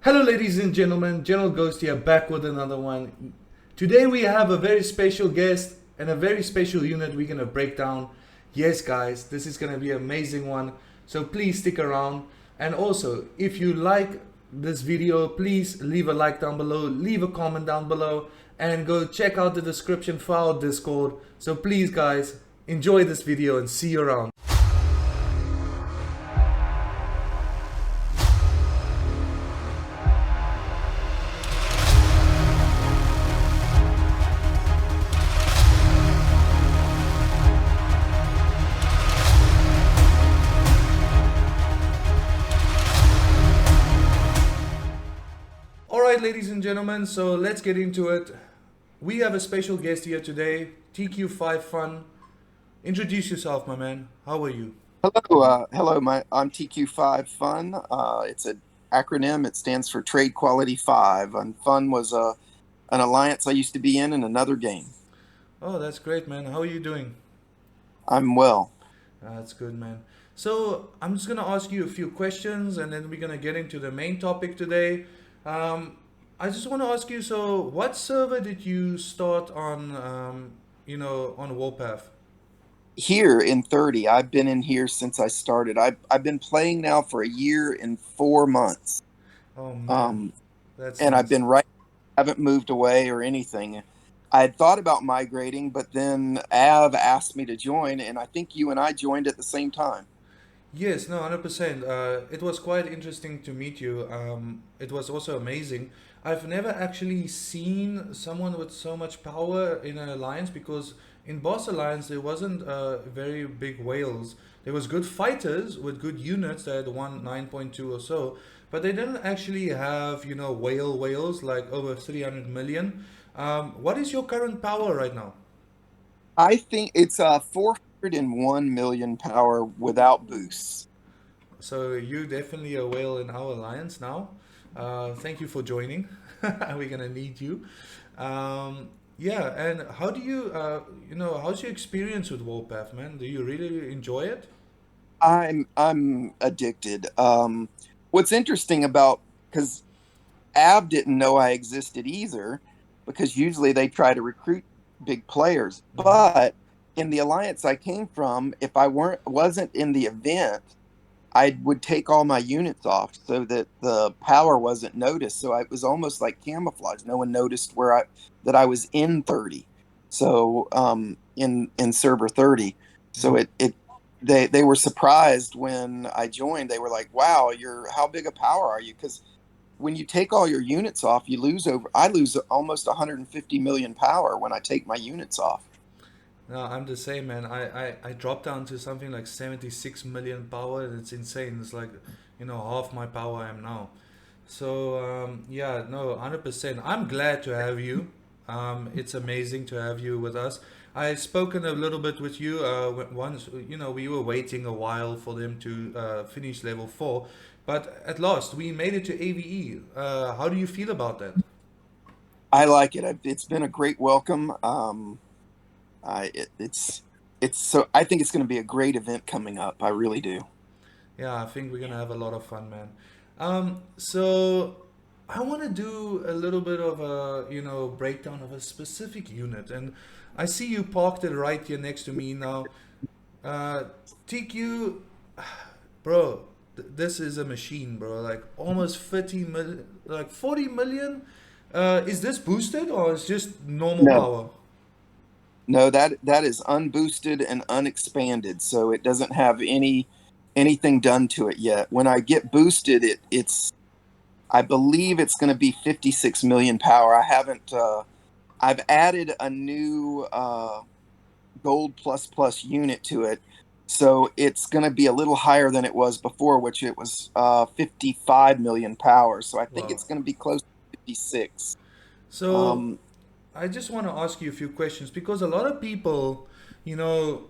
Hello, ladies and gentlemen. General Ghost here, back with another one. Today we have a very special guest and a very special unit we're gonna break down. Yes, guys, this is gonna be an amazing one. So please stick around. And also, if you like this video, please leave a like down below, leave a comment down below, and go check out the description for our Discord. So please, guys, enjoy this video and see you around. Alright, ladies and gentlemen, so let's get into it. We have a special guest here today, TQ5 Fun. Introduce yourself, my man. How are you? Hello. I'm TQ5 Fun. It's an acronym. It stands for Trade Quality 5. And Fun was an alliance I used to be in another game. Oh, that's great, man. How are you doing? I'm well. That's good, man. So, I'm just gonna ask you a few questions and then we're gonna get into the main topic today. Um, I just want to ask you, so what server did you start on, on Warpath? Here in 30, I've been in here since I started. I've been playing now for a year and 4 months. Oh, man. Um, That's and I've nice. been right, haven't moved away or anything. I had thought about migrating, but then Av asked me to join, and I think you and I joined at the same time. Yes, no, 100%. It was quite interesting to meet you. It was also amazing. I've never actually seen someone with so much power in an alliance because in Boss Alliance there wasn't very big whales. There was good fighters with good units that had won 9.2 or so, but they didn't actually have, whales like over 300 million. What is your current power right now? I think it's 401 million power without boosts. So you definitely a whale in our alliance now. Thank you for joining. We're gonna need you. Yeah, and how do you, how's your experience with Warpath, man? Do you really enjoy it? I'm addicted. What's interesting about because Ab didn't know I existed either, because usually they try to recruit big players. Mm-hmm. But in the alliance I came from, if I wasn't in the event, I would take all my units off so that the power wasn't noticed. So it was almost like camouflage. No one noticed that I was in 30. So in server 30. So Mm-hmm. it they were surprised when I joined. They were like, "Wow, you're how big a power are you?" Because when you take all your units off, I lose almost 150 million power when I take my units off. No, I'm the same, man. I dropped down to something like 76 million power, and it's insane. It's like, half my power I am now. So, yeah, no, 100%. I'm glad to have you. It's amazing to have you with us. I spoken a little bit with you once, we were waiting a while for them to finish level 4, but at last we made it to AVE. How do you feel about that? I like it. It's been a great welcome. It's so I think it's going to be a great event coming up. I really do. Yeah, I think we're gonna have a lot of fun, man. So I want to do a little bit of a, breakdown of a specific unit, and I see you parked it right here next to me now. Uh, TQ, bro, this is a machine, bro. Like almost 50 million, like 40 million. Is this boosted or is just normal No, power? no, that is unboosted and unexpanded, so it doesn't have anything done to it yet. When I get boosted, it's I believe it's going to be 56 million power. I haven't. I've added a new gold plus plus unit to it, so it's going to be a little higher than it was before, which it was 55 million power. So I think Wow. it's going to be close to 56. So Um, I just want to ask you a few questions because a lot of people, you know,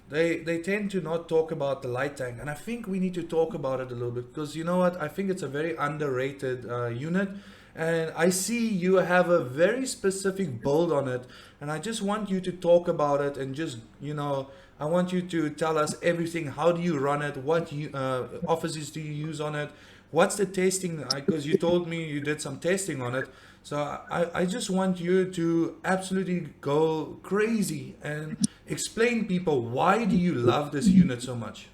they tend to not talk about the light tank, and I think we need to talk about it a little bit because you know what? I think it's a very underrated unit, and I see you have a very specific build on it, and I just want you to talk about it and just I want you to tell us everything. How do you run it? What offices do you use on it? What's the tasting? Because you told me you did some tasting on it. So I just want you to absolutely go crazy and explain people why do you love this unit so much?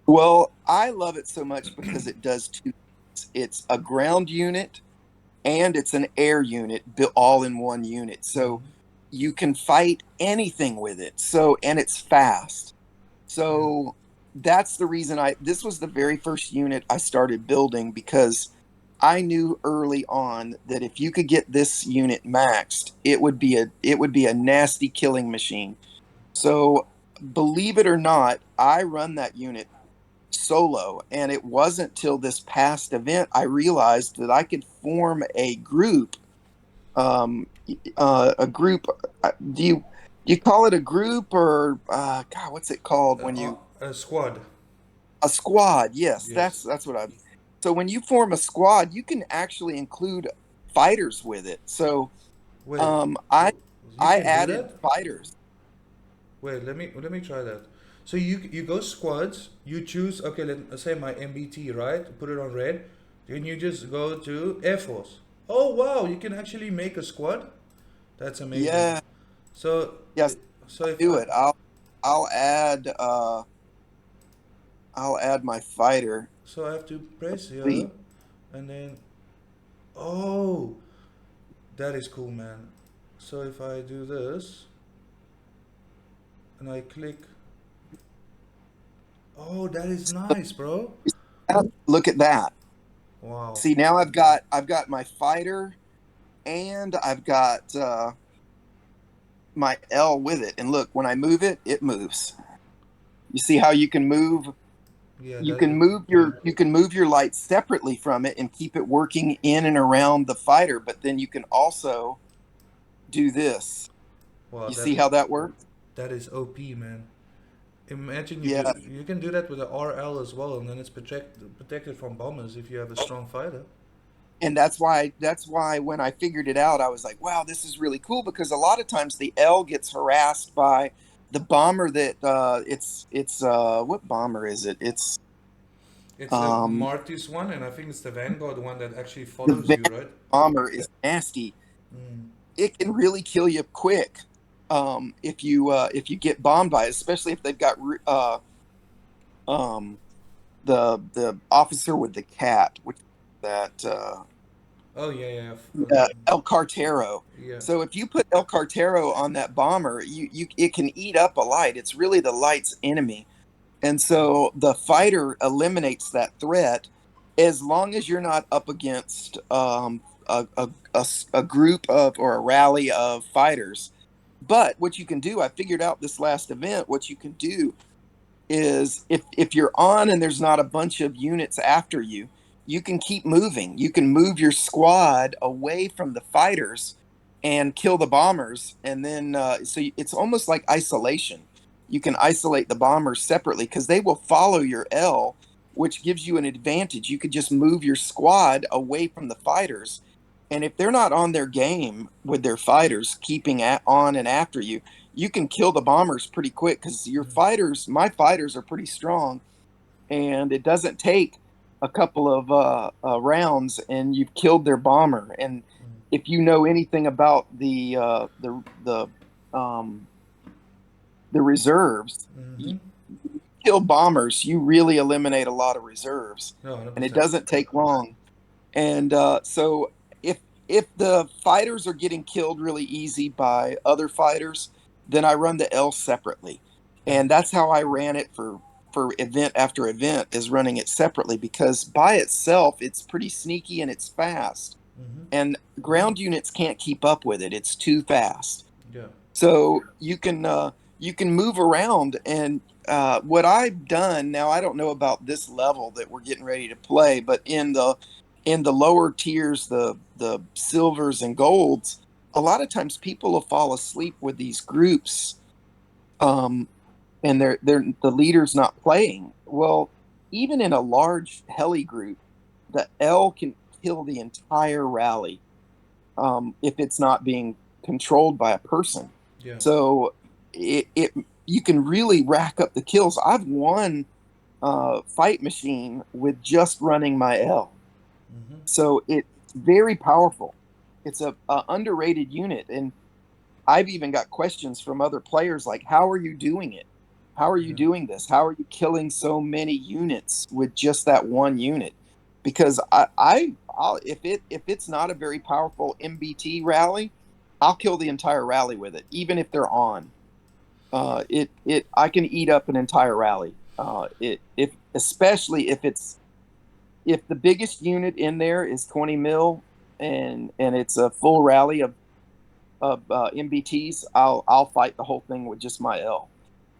Well, I love it so much because it does two things. It's a ground unit and it's an air unit built all in one unit. So Hmm. you can fight anything with it. So, and it's fast. Yeah. So that's the reason this was the very first unit I started building, because I knew early on that if you could get this unit maxed, it would be a nasty killing machine. So believe it or not, I run that unit solo, and it wasn't till this past event I realized that I could form a group. A group. Do you call it a group, or God? What's it called when you A squad. a squad? Yes, that's Yes. that's what I. So when you form a squad, you can actually include fighters with it. So Wait, um, I you I can do added that? fighters. Wait, let me try that. So you go squads, you choose, okay, let's say my MBT, right? Put it on red. Then you just go to Air Force. Oh wow, you can actually make a squad? That's amazing. Yeah, So yes, so if do I it. I'll add my fighter. so I have to press Please. here and then oh, that is cool, man. So if I do this and I click, oh, that is nice, bro. Look at that. Wow. See, now I've got my fighter, and I've got my L with it. And look, when I move it, it moves. You see how you can move Yeah, you that can move your lights separately from it and keep it working in and around the fighter, but then you can also do this. wow, You see how that works? that is OP, man. Imagine Yeah. you can do that with the RL as well, and then it's protected from bombers if you have a strong fighter. And that's why when I figured it out, I was like, wow, this is really cool, because a lot of times the L gets harassed by the bomber that it's what bomber is it? It's It's the um Martis one, and I think it's the Vanguard one that actually the follows Vanguard you, right? bomber is nasty. Mm. It can really kill you quick, if you get bombed by it, especially if they've got um the officer with the cat, which that Oh yeah, yeah, El Cartero. yeah. So if you put El Cartero on that bomber, you it can eat up a light. It's really the light's enemy. And so the fighter eliminates that threat, as long as you're not up against a group of, or a rally of fighters. But what you can do, I figured out this last event, what you can do is, if you're on and there's not a bunch of units after you, you can keep moving. You can move your squad away from the fighters and kill the bombers, and then it's almost like isolation. You can isolate the bombers separately because they will follow your L, which gives you an advantage. You could just move your squad away from the fighters, and if they're not on their game with their fighters keeping on and after you, you can kill the bombers pretty quick, because my fighters are pretty strong, and it doesn't take a couple of rounds, and you've killed their bomber. And if you know anything about um, the reserves, you Mm-hmm. kill bombers, you really eliminate a lot of reserves, No, hundred and it percent. doesn't take long. And so if the fighters are getting killed really easy by other fighters, then I run the L separately. Yeah. And that's how I ran it for event after event, is running it separately, because by itself it's pretty sneaky and it's fast. Mm-hmm. And ground units can't keep up with it. It's too fast. Yeah. So you can move around. And what I've done now, I don't know about this level that we're getting ready to play, but in the lower tiers, the silvers and golds, a lot of times people will fall asleep with these groups, um, and they're the leader's not playing. Well, even in a large heli group, the L can kill the entire rally, if it's not being controlled by a person. Yeah. So it you can really rack up the kills. I've won fight machine with just running my L. Mm-hmm. So it's very powerful. It's a underrated unit, and I've even got questions from other players like, "How are you doing it? How are you Yeah. doing this? How are you killing so many units with just that one unit?" Because I'll if it's not a very powerful MBT rally, I'll kill the entire rally with it, even if they're on. It I can eat up an entire rally. It if especially if the biggest unit in there is 20 mil and it's a full rally of MBTs, I'll fight the whole thing with just my L,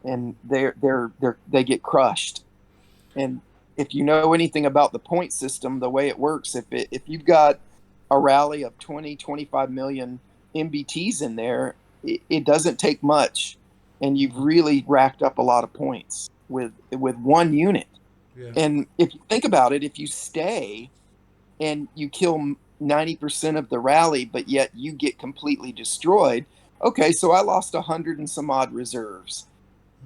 and they get crushed. And if you know anything about the point system, the way it works, if you've got a rally of 20-25 million MBTs in there, it doesn't take much, and you've Mm-hmm. really racked up a lot of points with one unit. Yeah. And if you think about it, if you stay and you kill 90% of the rally, but yet you get completely destroyed. Okay, so I lost 100 and some odd reserves.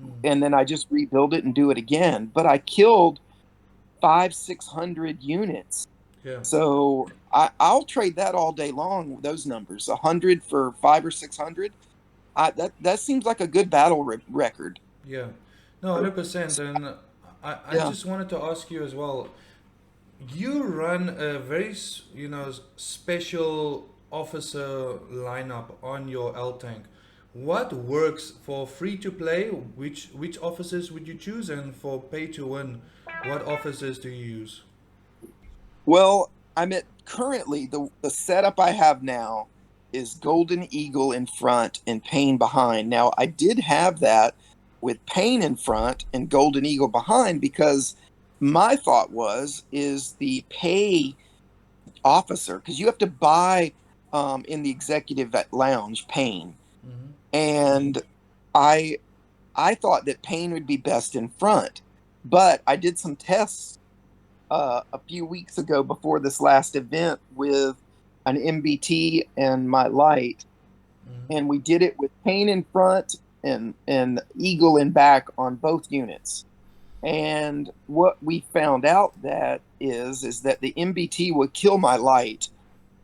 Mm. And then I just rebuild it and do it again. But I killed 600 units. Yeah. So I'll trade that all day long, those numbers. 100 for 5 or 600. That seems like a good battle record. Yeah. No, 100%. And I Yeah. just wanted to ask you as well. You run a very, special officer lineup on your L tank. What works for free to play? Which officers would you choose? And for pay to win, what officers do you use? Well, I'm at currently the setup I have now is Golden Eagle in front and Pain behind. Now, I did have that with Pain in front and Golden Eagle behind because my thought was is the pay officer because you have to buy in the executive lounge Pain, Mm-hmm. and I I thought that Pain would be best in front, but I did some tests a few weeks ago before this last event with an MBT and my light, Mm-hmm. and we did it with Pain in front and Eagle in back on both units. And what we found out that is that the MBT would kill my light,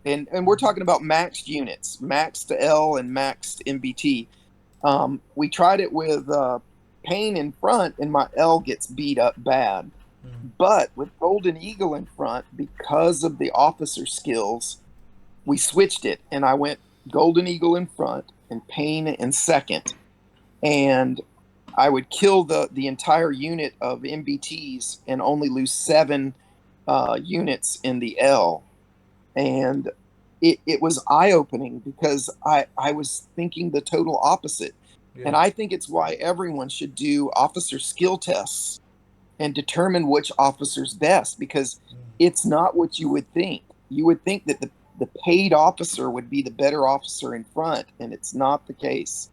and we're talking about maxed units, maxed L and maxed MBT. We tried it with Pain in front, and my L gets beat up bad. But with Golden Eagle in front, because of the officer skills, we switched it, and I went Golden Eagle in front and Pain in second, and I would kill the entire unit of MBTs and only lose 7 units in the L. And it was eye opening because I was thinking the total opposite. Yeah. And I think it's why everyone should do officer skill tests and determine which officer's best because it's not what you would think. You would think that the paid officer would be the better officer in front, and it's not the case.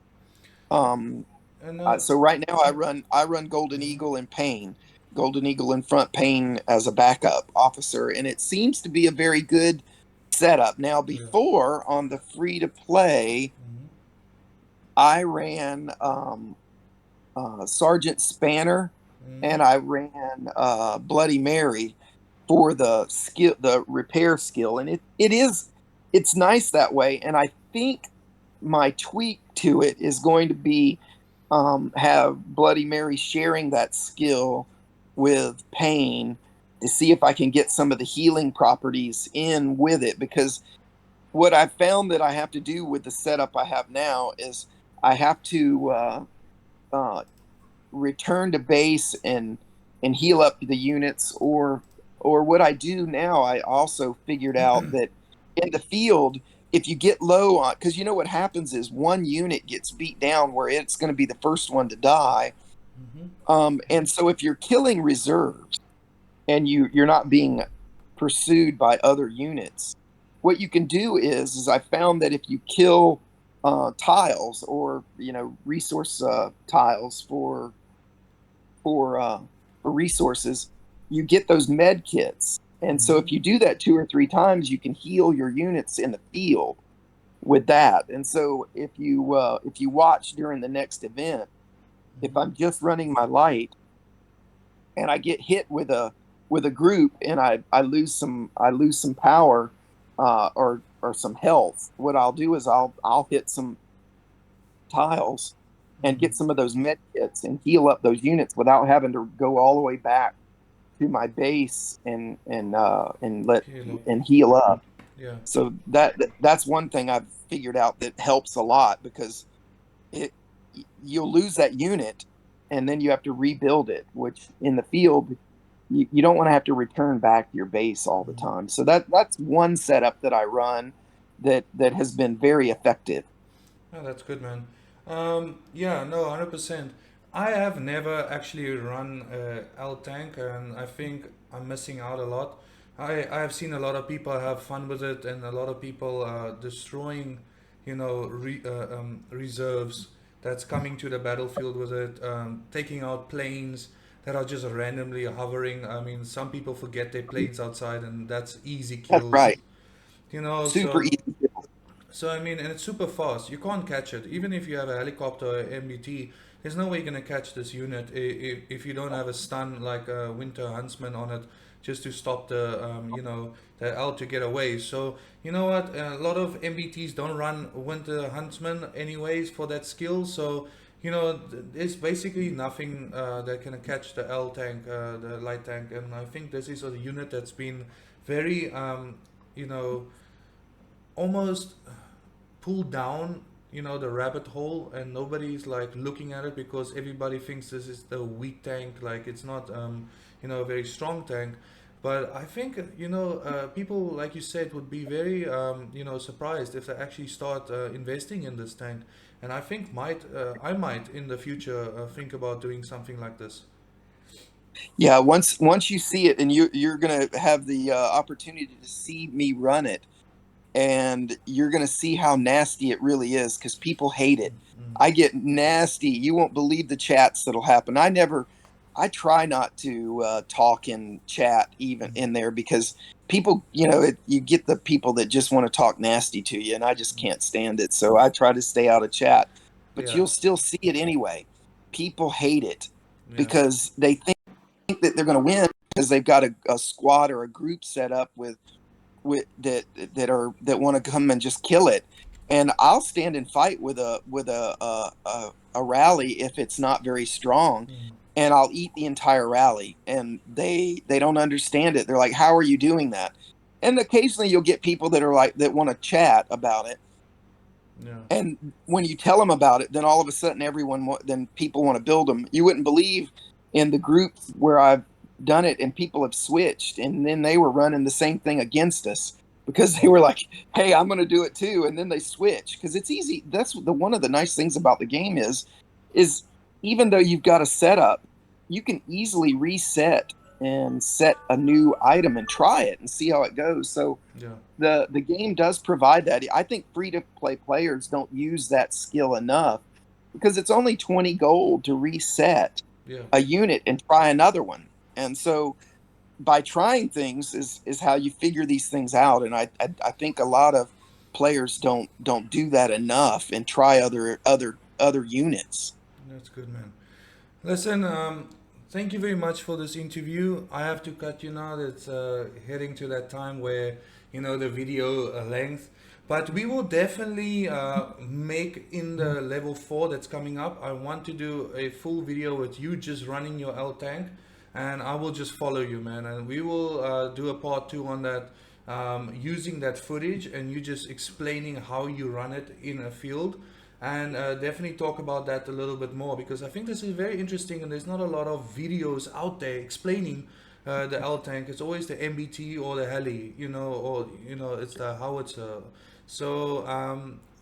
Um, And so right now I run Golden Eagle and Pain, Golden Eagle in front, Pain as a backup officer, and it seems to be a very good setup. Now yeah. before on the free to play, Mm-hmm. I ran Sergeant Spanner Mm-hmm. and I ran Bloody Mary for the skill, the repair skill, and it's nice that way. And I think my tweak to it is going to be have Bloody Mary sharing that skill with Pain to see if I can get some of the healing properties in with it. Because what I've found that I have to do with the setup I have now is I have to uh, return to base and heal up the units, or what I do now, I also figured out that in the field, if you get low on, because you know what happens is one unit gets beat down where it's going to be the first one to die. Mm-hmm. And so if you're killing reserves and you're not being pursued by other units, what you can do is I found that if you kill tiles or resource tiles for for resources, you get those med kits. And so Mm-hmm. if you do that 2 or 3 times, you can heal your units in the field with that. And so if you watch during the next event, if Mm-hmm. I'm just running my light, and I get hit with a group, and I lose some power, or some health, what I'll do is I'll hit some tiles and get Mm. some of those med kits and heal up those units without having to go all the way back to my base Halo. and heal up. Yeah. So that's one thing I've figured out that helps a lot, because it you'll lose that unit and then you have to rebuild it, which in the field you don't want to have to return back to your base all the Mm. time. So that's one setup that I run that has been very effective. Oh, that's good, man. Yeah, no, 100%. I have never actually run L tank, and I think I'm missing out a lot. I have seen a lot of people have fun with it, and a lot of people destroying, reserves that's coming to the battlefield with it, taking out planes that are just randomly hovering. I mean, some people forget their planes outside, and that's easy That's kills. right. You know, Super so easy. so I mean, and it's super fast. You can't catch it. Even if you have a helicopter or MBT, there's no way you're gonna catch this unit if you don't have a stun like a Winter Huntsman on it, just to stop the L to get away. So you know what? A lot of MBTs don't run Winter Huntsman anyways for that skill. So there's basically nothing that can catch the L tank, the light tank, and I think this is a unit that's been very you know almost pull down the rabbit hole, and nobody's like looking at it because everybody thinks this is the weak tank, like it's not a very strong tank. But I think people like you said would be very surprised if they actually start investing in this tank. And I think I might in the future think about doing something like this. Yeah, once you see it, and you're gonna have the opportunity to see me run it, and you're gonna see how nasty it really is, because people hate it. Mm. I get nasty. You won't believe the chats that'll happen. I try not to talk in chat even in there, because people, you get the people that just want to talk nasty to you, and I just can't stand it. So I try to stay out of chat. But Yeah, you'll still see it anyway. People hate it yeah. because they think that they're going to win because they've got a squad or a group set up with that want to come and just kill it. And I'll stand and fight with a rally if it's not very strong, Mm. and I'll eat the entire rally. And they don't understand it. They're like, "How are you doing that?" And occasionally you'll get people that are like that want to chat about it. Yeah. And when you tell them about it, then all of a sudden then people want to build them. You wouldn't believe in the groups where I've done it and people have switched, and then they were running the same thing against us because they were like, "Hey, I'm going to do it too," and then they switch because it's easy. That's the one of the nice things about the game is even though you've got a setup, you can easily reset and set a new item and try it and see how it goes. So Yeah. the game does provide that. I think free to play players don't use that skill enough, because it's only 20 gold to reset Yeah. a unit and try another one. And so by trying things is how you figure these things out. And I think a lot of players don't do that enough and try other units. That's good, man. Listen, thank you very much for this interview. I have to cut you now. It's heading to that time where the video length. But we will definitely make in the level 4 that's coming up. I want to do a full video with you just running your L tank, and I will just follow you, man. And we will do a part 2 on that, using that footage and you just explaining how you run it in a field, and definitely talk about that a little bit more, because I think this is very interesting and there's not a lot of videos out there explaining the L tank. It's always the MBT or the heli, or it's the howitzer. So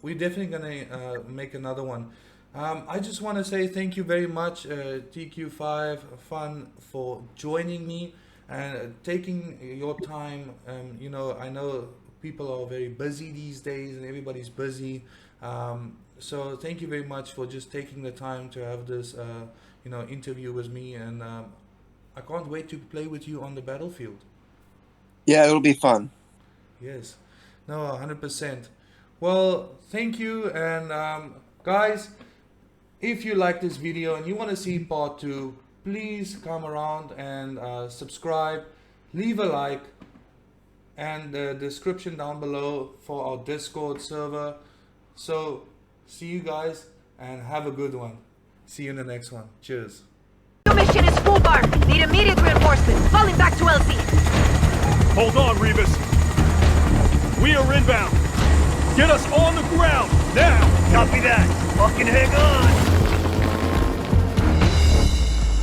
we're definitely gonna make another one. I just want to say thank you very much, TQ5 Fun, for joining me and taking your time. I know people are very busy these days and everybody's busy. So thank you very much for just taking the time to have this, interview with me, and I can't wait to play with you on the battlefield. Yeah, it'll be fun. Yes, no, 100%. Well, thank you, and guys, if you like this video and you want to see part 2, please come around and subscribe, leave a like, and the description down below for our Discord server. So see you guys and have a good one. See you in the next one. Cheers. Your mission is full bar. Need immediate reinforcements. Falling back to LZ. Hold on, Revis. We are inbound. Get us on the ground, now! Copy that. Fucking hang on!